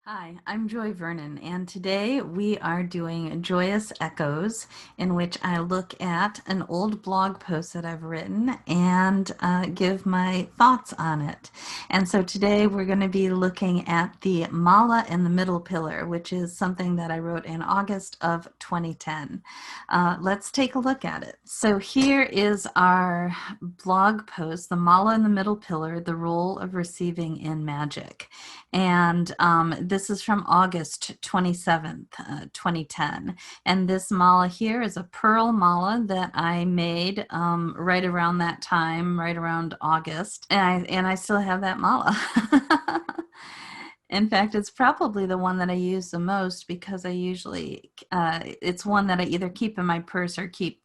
Hi, I'm Joy Vernon, and today we are doing Joyous Echoes, in which I look at an old blog post that I've written and give my thoughts on it. And so today we're going to be looking at the Mala in the Middle Pillar, which is something that I wrote in August of 2010. Let's take a look at it. So here is our blog post, The Mala in the Middle Pillar, The Role of Receiving in Magic. And this is from August 27th, 2010. And this mala here is a pearl mala that I made right around that time, right around August. And I still have that mala. In fact, it's probably the one that I use the most because I usually, it's one that I either keep in my purse or keep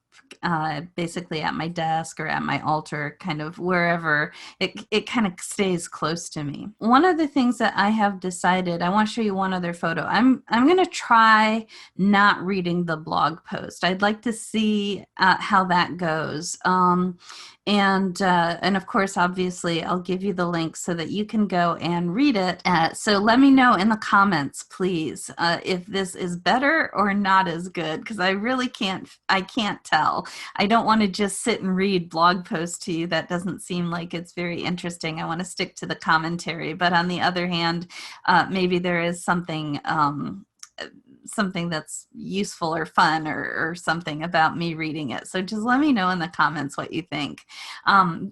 basically at my desk or at my altar, kind of wherever it kind of stays close to me. One of the things that I have decided, I want to show you one other photo. I'm going to try not reading the blog post. I'd like to see how that goes. And of course, obviously, I'll give you the link so that you can go and read it. So let me know in the comments, please, if this is better or not as good, because I really I can't tell. I don't want to just sit and read blog posts to you. That doesn't seem like it's very interesting. I want to stick to the commentary. But on the other hand, maybe there is something that's useful or fun or something about me reading it. So just let me know in the comments what you think.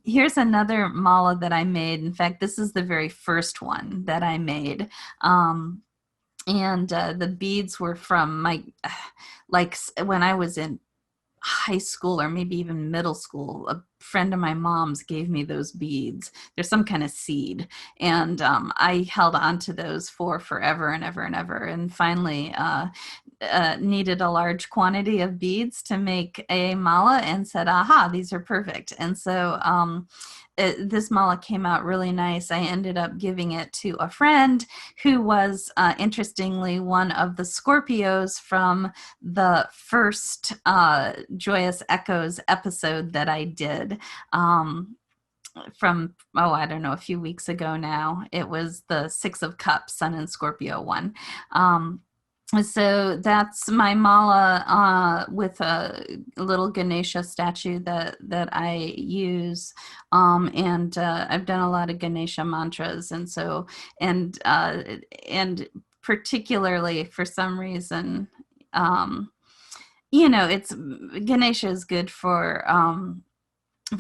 Here's another mala that I made. In fact, this is the very first one that I made. And the beads were from like when I was in high school or maybe even middle school, a friend of my mom's gave me those beads. There's some kind of seed, and I held on to those for forever and ever and ever, and finally needed a large quantity of beads to make a mala and said, aha, these are perfect. And so this mala came out really nice. I ended up giving it to a friend who was, interestingly, one of the Scorpios from the first Joyous Echoes episode that I did. From, I don't know, a few weeks ago now. It was the Six of Cups, Sun and Scorpio one. So that's my mala with a little Ganesha statue that I use, and I've done a lot of Ganesha mantras, and so and particularly for some reason, it's Ganesha is good for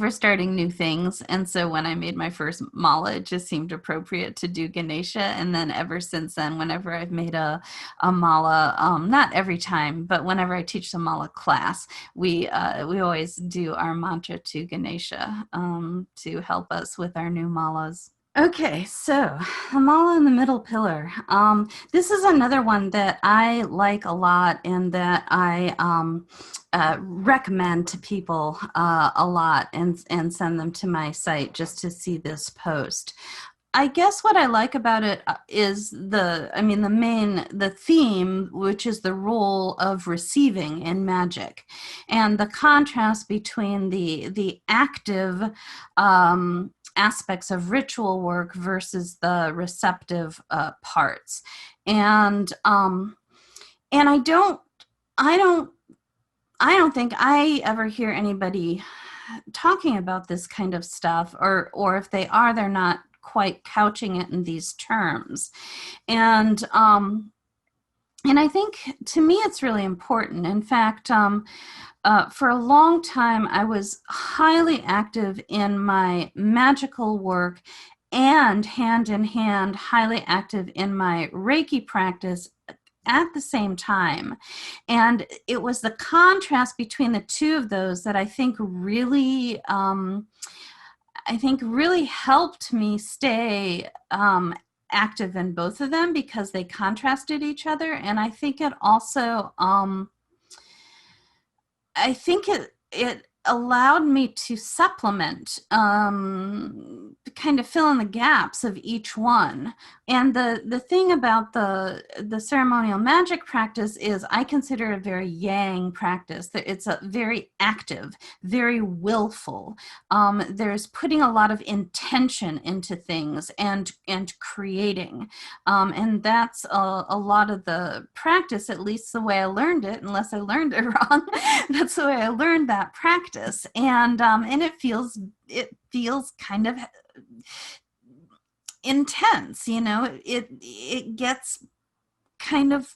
starting new things. And so when I made my first mala, it just seemed appropriate to do Ganesha. And then ever since then, whenever I've made a mala, not every time, but whenever I teach the mala class, we always do our mantra to Ganesha to help us with our new malas. Okay, so the mala in the middle pillar. This is another one that I like a lot and that I recommend to people a lot and send them to my site just to see this post. I guess what I like about it is the theme, which is the role of receiving in magic, and the contrast between the active aspects of ritual work versus the receptive parts. And I don't I don't think I ever hear anybody talking about this kind of stuff, or if they are, they're not quite couching it in these terms. And I think, to me, it's really important. In fact, for a long time, I was highly active in my magical work and hand in hand, highly active in my Reiki practice at the same time. And it was the contrast between the two of those that I think really helped me stay active in both of them, because they contrasted each other. And I think it also it allowed me to supplement kind of fill in the gaps of each one. And the thing about the ceremonial magic practice is I consider it a very yang practice. It's a very active, very willful. There's putting a lot of intention into things and creating. And that's a lot of the practice, at least the way I learned it, unless I learned it wrong. That's the way I learned that practice. And it feels kind of intense, it gets kind of,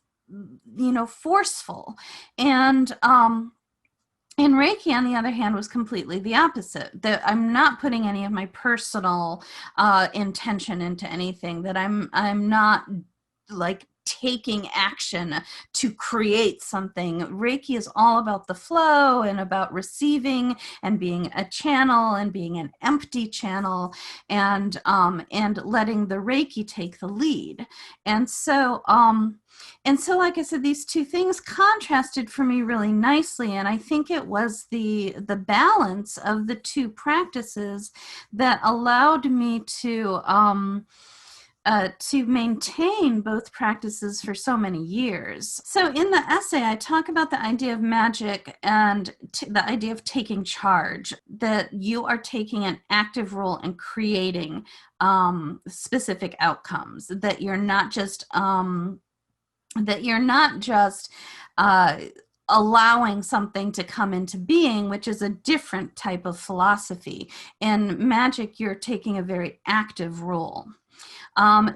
forceful. And Reiki, on the other hand, was completely the opposite. That I'm not putting any of my personal intention into anything. That I'm not like taking action to create something. Reiki is all about the flow and about receiving and being a channel and being an empty channel, and letting the Reiki take the lead. And so like I said, these two things contrasted for me really nicely, and I think it was the balance of the two practices that allowed me to maintain both practices for so many years. So in the essay, I talk about the idea of magic and the idea of taking charge, that you are taking an active role in creating specific outcomes, that you're not just allowing something to come into being, which is a different type of philosophy. In magic, you're taking a very active role.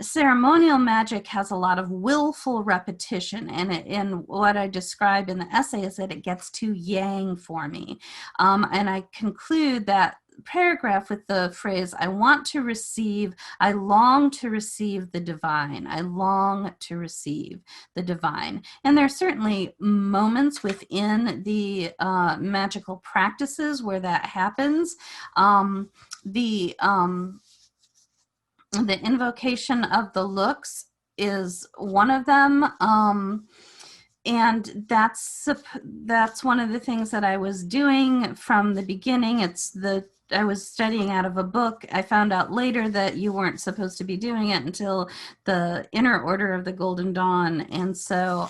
Ceremonial magic has a lot of willful repetition, and what I describe in the essay is that it gets too yang for me. And I conclude that paragraph with the phrase, I long to receive the divine. I long to receive the divine. And there are certainly moments within the magical practices where that happens. The invocation of the looks is one of them. And that's one of the things that I was doing from the beginning. I was studying out of a book. I found out later that you weren't supposed to be doing it until the Inner Order of the Golden Dawn. And so,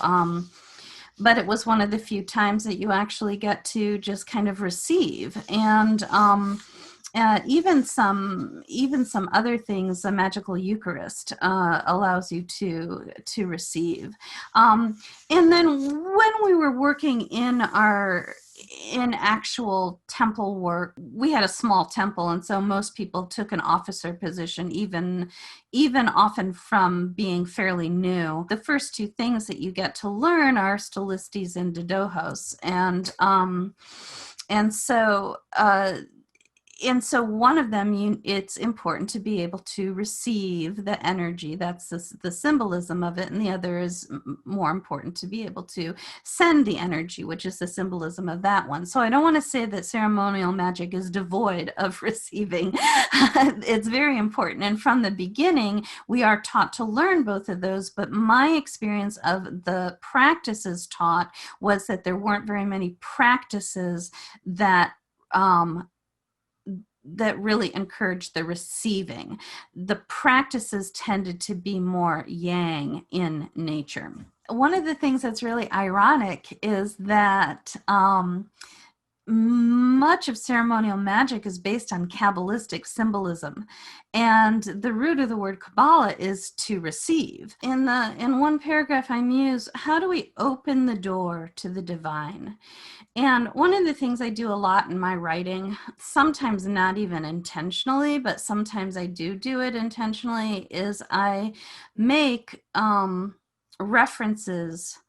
but it was one of the few times that you actually get to just kind of receive. And even some other things, the magical Eucharist allows you to receive. And then when we were working in actual temple work, we had a small temple, and so most people took an officer position, even often from being fairly new. The first two things that you get to learn are Stolistes and Didojos, and so one of them, it's important to be able to receive the energy. That's the symbolism of it. And the other is more important, to be able to send the energy, which is the symbolism of that one. So I don't want to say that ceremonial magic is devoid of receiving. It's very important. And from the beginning, we are taught to learn both of those. But my experience of the practices taught was that there weren't very many practices that really encouraged the receiving. The practices tended to be more yang in nature. One of the things that's really ironic is that much of ceremonial magic is based on Kabbalistic symbolism, and the root of the word Kabbalah is to receive. In one paragraph I muse, how do we open the door to the divine? And one of the things I do a lot in my writing, sometimes not even intentionally, but sometimes I do it intentionally, is I make references,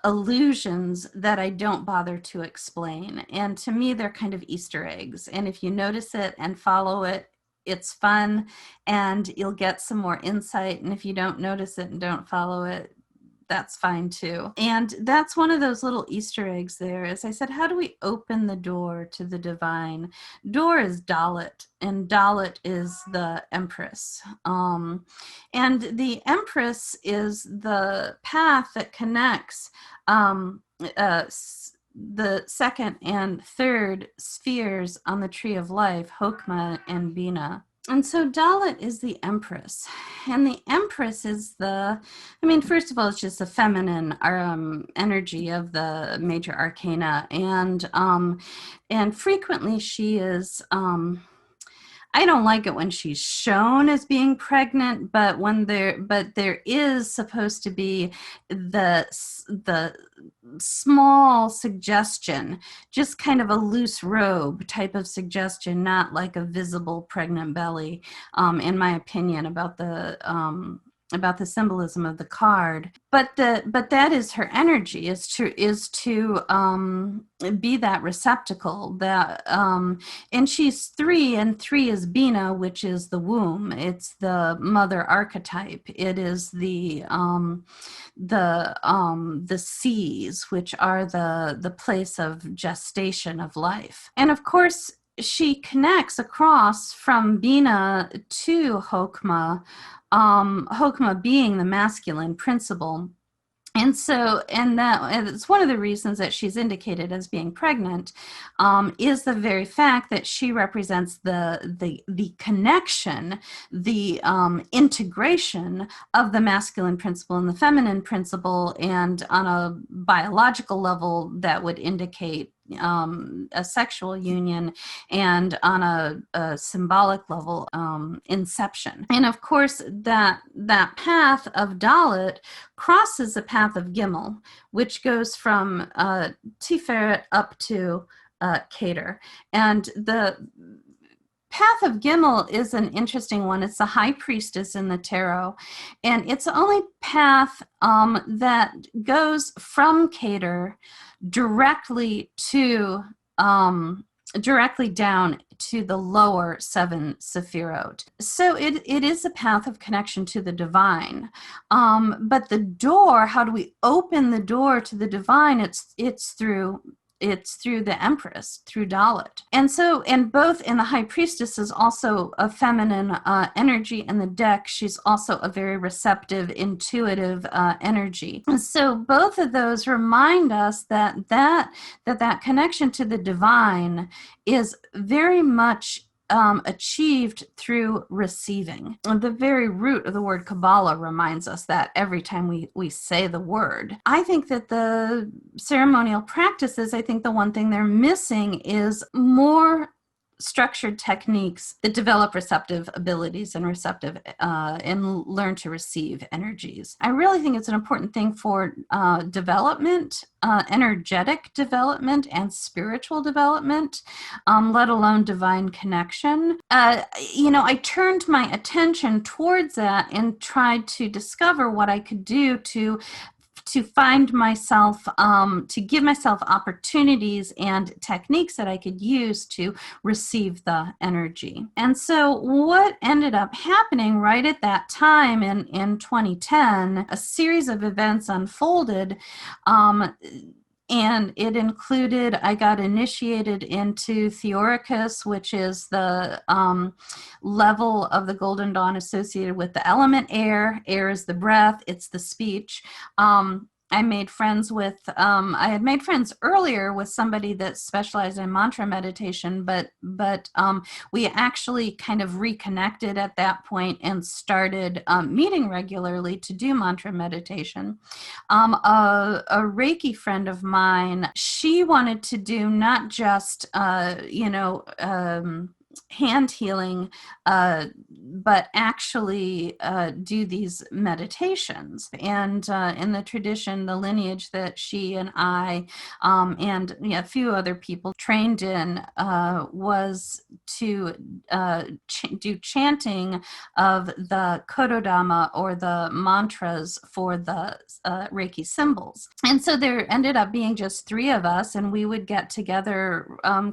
allusions that I don't bother to explain. And to me, they're kind of Easter eggs. And if you notice it and follow it, it's fun and you'll get some more insight. And if you don't notice it and don't follow it, that's fine too. And that's one of those little Easter eggs there. As I said, how do we open the door to the divine? Door is Dalit, and Dalit is the Empress. And the Empress is the path that connects the second and third spheres on the tree of life, Hokmah and Binah. And so Dalit is the Empress. And the Empress is first of all, it's just the feminine energy of the major arcana. And frequently she is, I don't like it when she's shown as being pregnant, but there is supposed to be the small suggestion, just kind of a loose robe type of suggestion, not like a visible pregnant belly, in my opinion, about the symbolism of the card. But that is her energy, is to be that receptacle, that and she's 3, and 3 is Bina, which is the womb. It's the mother archetype. It is the seas, which are the place of gestation of life. And of course, she connects across from Bina to Hokmah, Hokmah being the masculine principle. And it's one of the reasons that she's indicated as being pregnant, is the very fact that she represents the connection, the integration of the masculine principle and the feminine principle, and on a biological level that would indicate a sexual union, and on a symbolic level, inception. And of course, that path of Dalit crosses the path of Gimel, which goes from Tiferet up to Keter. And the path of Gimel is an interesting one. It's the high priestess in the tarot, and it's the only path that goes from Keter directly down to the lower 7 Sephirot. So it is a path of connection to the divine. But the door, how do we open the door to the divine? It's through the Empress, through Dalit. And both in the High Priestess is also a feminine energy in the deck. She's also a very receptive, intuitive energy. And so both of those remind us that connection to the divine is very much achieved through receiving. The very root of the word Kabbalah reminds us that every time we say the word. I think that the ceremonial practices, I think the one thing they're missing is more structured techniques that develop receptive abilities and learn to receive energies. I really think it's an important thing for development, energetic development and spiritual development, let alone divine connection. I turned my attention towards that and tried to discover what I could do to find myself, to give myself opportunities and techniques that I could use to receive the energy. And so what ended up happening right at that time in 2010, a series of events unfolded, and it included, I got initiated into Theoricus, which is the level of the Golden Dawn associated with the element air. Air is the breath, it's the speech. I made friends with, I had made friends earlier with somebody that specialized in mantra meditation, but we actually kind of reconnected at that point and started meeting regularly to do mantra meditation. A Reiki friend of mine, she wanted to do not just, hand healing, but actually do these meditations. And in the tradition, the lineage that she and I and a few other people trained in was to do chanting of the Kododama, or the mantras for the Reiki symbols. And so there ended up being just 3 of us, and we would get together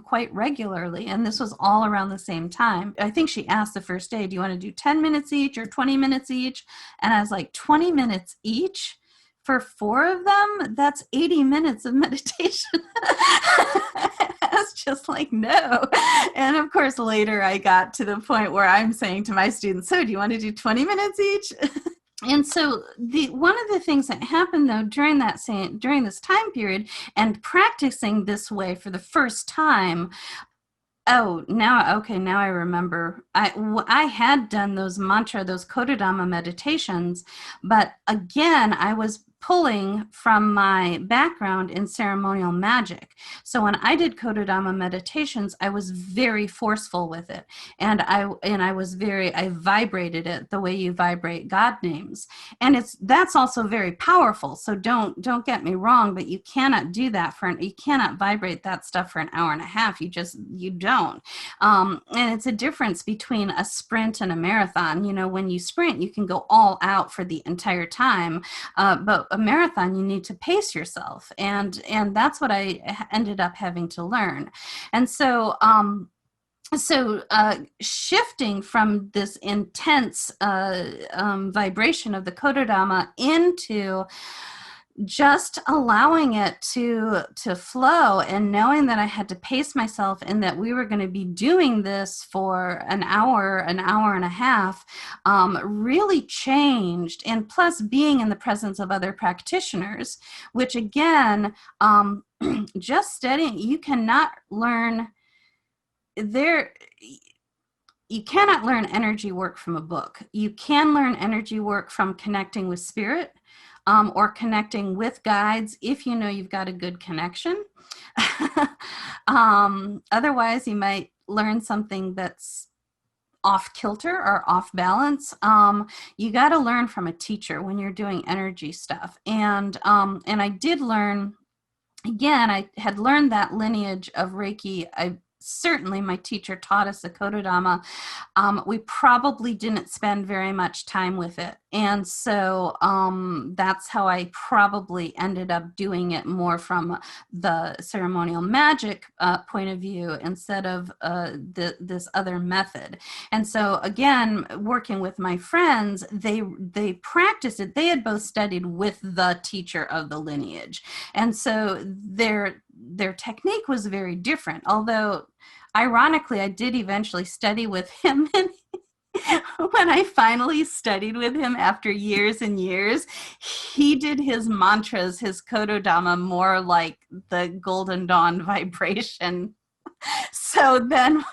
quite regularly. And this was all around the same time. I think she asked the first day, do you want to do 10 minutes each or 20 minutes each? And I was like, 20 minutes each for 4 of them? That's 80 minutes of meditation. I was just like, no. And of course, later I got to the point where I'm saying to my students, so do you want to do 20 minutes each? And so one of the things that happened, though, during this time period, and practicing this way for the first time, Oh, now I remember. I had done those those Kodadama meditations, but again, I was pulling from my background in ceremonial magic. So when I did Kodadama meditations, I was very forceful with it, and I vibrated it the way you vibrate God names, and that's also very powerful. So don't get me wrong, but you cannot do that you cannot vibrate that stuff for an hour and a half. You don't. And it's a difference between a sprint and a marathon. You know, when you sprint, you can go all out for the entire time, but a marathon, you need to pace yourself, and that's what I ended up having to learn. And so shifting from this intense vibration of the Kodadama into just allowing it to flow, and knowing that I had to pace myself, and that we were going to be doing this for an hour and a half, really changed. And plus being in the presence of other practitioners, which again, just studying, you cannot learn energy work from a book. You can learn energy work from connecting with spirit, or connecting with guides if you know you've got a good connection. Otherwise, you might learn something that's off kilter or off balance. You got to learn from a teacher when you're doing energy stuff. And I did learn, again, I had learned that lineage of Reiki. Certainly my teacher taught us the Kodadama. We probably didn't spend very much time with it. And so that's how I probably ended up doing it more from the ceremonial magic point of view, instead of this other method. And so again, working with my friends, they practiced it. They had both studied with the teacher of the lineage. And so their technique was very different. Although, ironically, I did eventually study with him. And when I finally studied with him after years and years, he did his mantras, his Kododama, more like the Golden Dawn vibration. So then,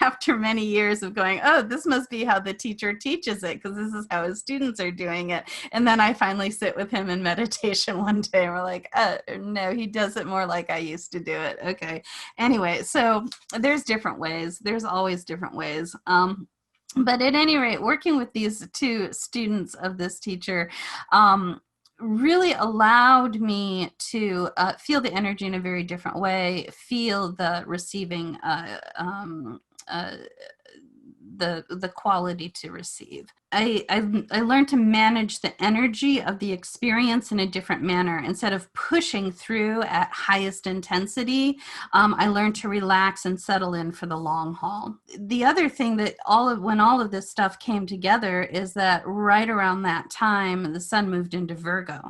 after many years of going, oh, this must be how the teacher teaches it, because this is how his students are doing it. And then I finally sit with him in meditation one day, and we're like, no, he does it more like I used to do it. Okay. Anyway, so there's different ways. There's always different ways. But at any rate, working with these two students of this teacher, really allowed me to feel the energy in a very different way, feel the receiving, the quality to receive. I learned to manage the energy of the experience in a different manner. Instead of pushing through at highest intensity, I learned to relax and settle in for the long haul. The other thing that when all of this stuff came together is that right around that time, the sun moved into Virgo.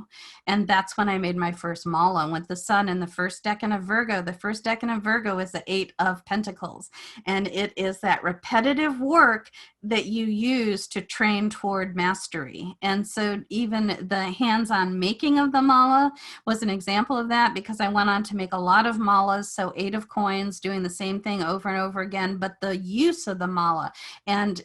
And that's when I made my first mala, with the sun in the first decan of Virgo. The first decan of Virgo is the 8 of Pentacles. And it is that repetitive work that you use to train toward mastery. And so even the hands-on making of the mala was an example of that, because I went on to make a lot of malas, so 8 of coins, doing the same thing over and over again. But the use of the mala and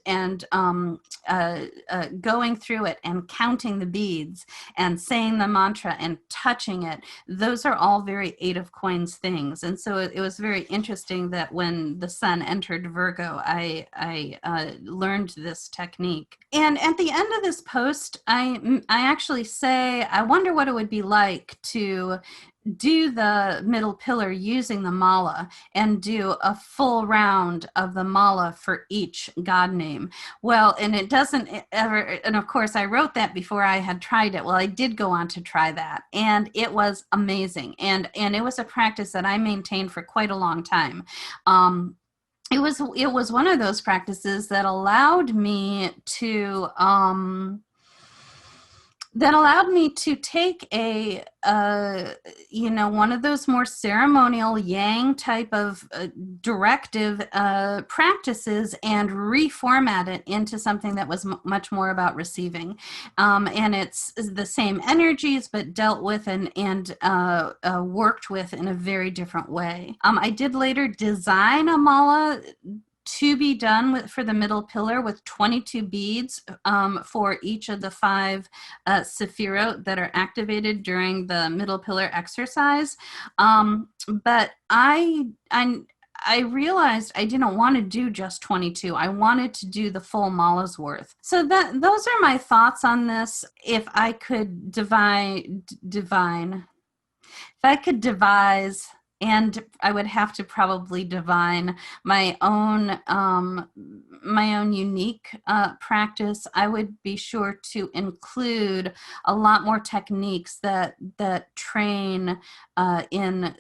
going through it and counting the beads and saying the mantra and touching it, those are all very 8 of coins things. And so it was very interesting that when the sun entered Virgo, I learned this technique. And at the end of this post, I actually say, I wonder what it would be like to do the middle pillar using the mala and do a full round of the mala for each god name. Well, and it doesn't ever, and of course I wrote that before I had tried it. Well, I did go on to try that, and it was amazing. And it was a practice that I maintained for quite a long time. It was one of those practices that allowed me to that allowed me to take a one of those more ceremonial yang type of directive practices and reformat it into something that was much more about receiving, and it's the same energies but dealt with and worked with in a very different way. I did later design a mala to be done with for the middle pillar with 22 beads for each of the 5 sephirot that are activated during the middle pillar exercise. But I realized I didn't want to do just 22. I wanted to do the full mala's worth. So those are my thoughts on this. If I could devise, and I would have to probably divine my own unique practice, I would be sure to include a lot more techniques that train and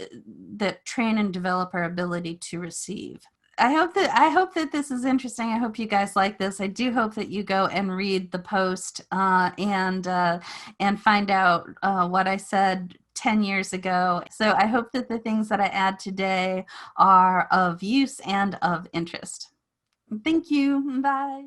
develop our ability to receive. I hope that this is interesting. I hope you guys like this. I do hope that you go and read the post and find out what I said 10 years ago. So I hope that the things that I add today are of use and of interest. Thank you. Bye.